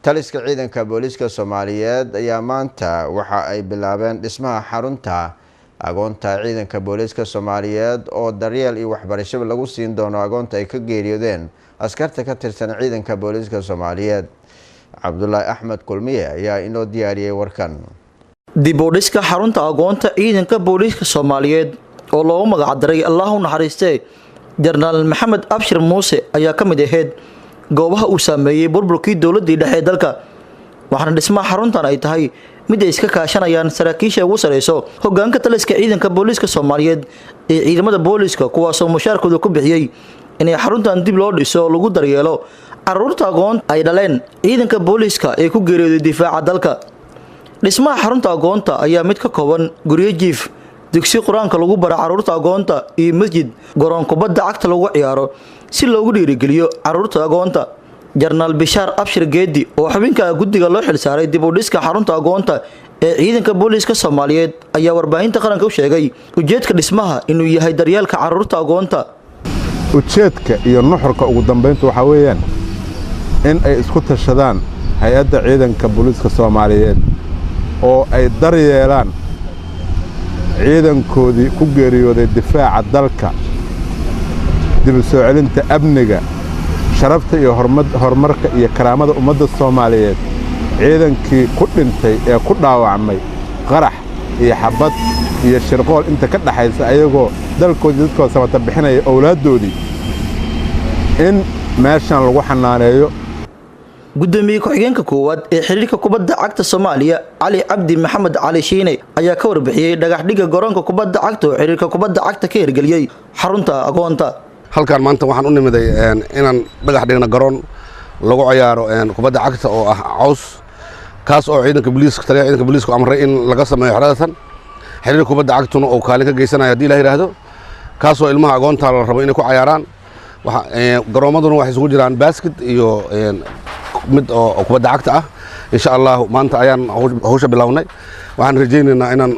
taliska ciidanka booliska Soomaaliyeed ayaa maanta waxa ay bilaabeen dhismaha xarunta agoonta ciidanka booliska Soomaaliyeed oo daryeel iyo waxbarasho lagu siin doono agoonta ay ka geeriyoodeen askarta ka tirsan ciidanka booliska Soomaaliyeed. Cabdullaahi Axmed Kulmiye ayaa inoo diyaariyay warkan. dib u dhiska xarunta agoonta ciidanka booliska Soomaaliyeed oo loogu magac daray Allahu naxariistay General Maxamed Abshir Muuse ayaa ka mid ahayd goobaha uu saameeyay burburkii dawladda dhexe dalka. waxaana dhismaha xaruntan ay tahay mid ay iska kaashanayaan saraakiisha ugu sareyso hoggaanka taliska ciidanka booliska Soomaaliyeed ee ciidamada booliska kuwaas oo mushaarkooda ku bixiyay inay xaruntan dib loo dhiso lagu daryeelo carruurta agoon ay dhaleen ciidanka booliska ee ku geeriyooday difaaca dalka. dhismaha xarunta agoonta ayaa mid ka kooban guriyo jiif, dugsi quraanka lagu baro carruurta agoonta iyo masjid garoon kubadda cagta lagu ciyaaro si loogu dhiirigeliyo carruurta agoonta. General Bishar Abshir Geedi oo xubinka guddiga loo xilsaaray dib u dhiska xarunta agoonta ee ciidanka booliska Soomaaliyeed ayaa warbaahinta qaranka u sheegay ujeedka dhismaha inuu yahay daryeelka carruurta agoonta. ujeedka iyo nuxurka ugu dambeyntu waxa weeyaan in ay isku tashadaan hay'adda ciidanka booliska Soomaaliyeed oo ay daryeelaan ciidankoodii ku geeriyooday difaaca dalka, dib u soo celinta amniga, sharafta iyo horumarka iyo karaamada ummadda Soomaaliyeed. ciidankii ku dhintay ee ku dhaawacmay qarax iyo xabad iyo shirqool inta ka dhaxaysa ayagoo dalkoodii dadkooda samata bixinaya awlaaddoodii in meeshan lagu xanaaneeyo. gudoomiye ku-xigeenka koowaad ee xiriirka kubadda cagta Soomaaliya Cali Cabdi Maxamed Cali Shiine ayaa ka warbixiyay dhagax dhiga garoonka kubadda cagta oo xiriirka kubadda cagta ka hirgeliyay xarunta agoonta. halkaan maanta waxaan u nimiday inaan dhagax dhigno garoon lagu ciyaaro kubadda cagta oo ah caws kaas oo ciidanka booliska amray in laga sameeyo xiradasan xiriirka kubadda cagtuna oo kaalin ka geysanayo haddii la yiraahdo kaas oo ilmaha agoonta la rabo inay ku ciyaaraan. garoomaduna waxay isugu jiraan basket iyo mid oo kubadda cagta ah. insha Allah maanta ayaan hawsha bilownay. waxaan rajaynaynaa inaan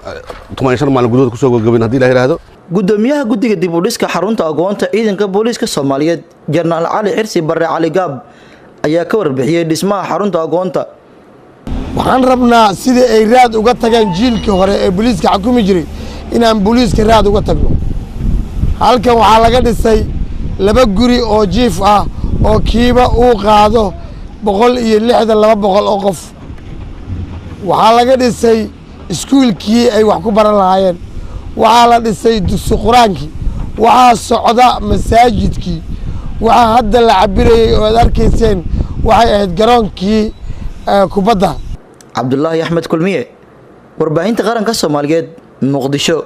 15 maalin gudahood ku soo gabagabin haddii la yiraahdo. gudoomiyaha guddiga dib u dhiska xarunta agoonta ciidanka booliska Soomaaliyeed General Cali Xirsi Barre Cali Gaab ayaa ka warbixiyay dhismaha xarunta agoonta. waxaan rabnaa sidii ay raad uga tageen jiilkii hore ee booliska xukumi jiray inaan booliska raad uga tagno. halkan waxaa laga dhisay 2 guri oo jiif ah oo kiiba uu qaado 162 oo qof. waxaa laga dhisay iskuulkii ay wax ku baran lahaayeen. waxaa la dhisay dugsi quraankii. waxaa socda masaajidkii. waxaa hadda la cabirayay oo aad arkayseen waxay ahayd garoonkii kubadda. Cabdullaahi Axmed Kulmiye, warbaahinta qaranka Soomaaliyeed, Muqdisho.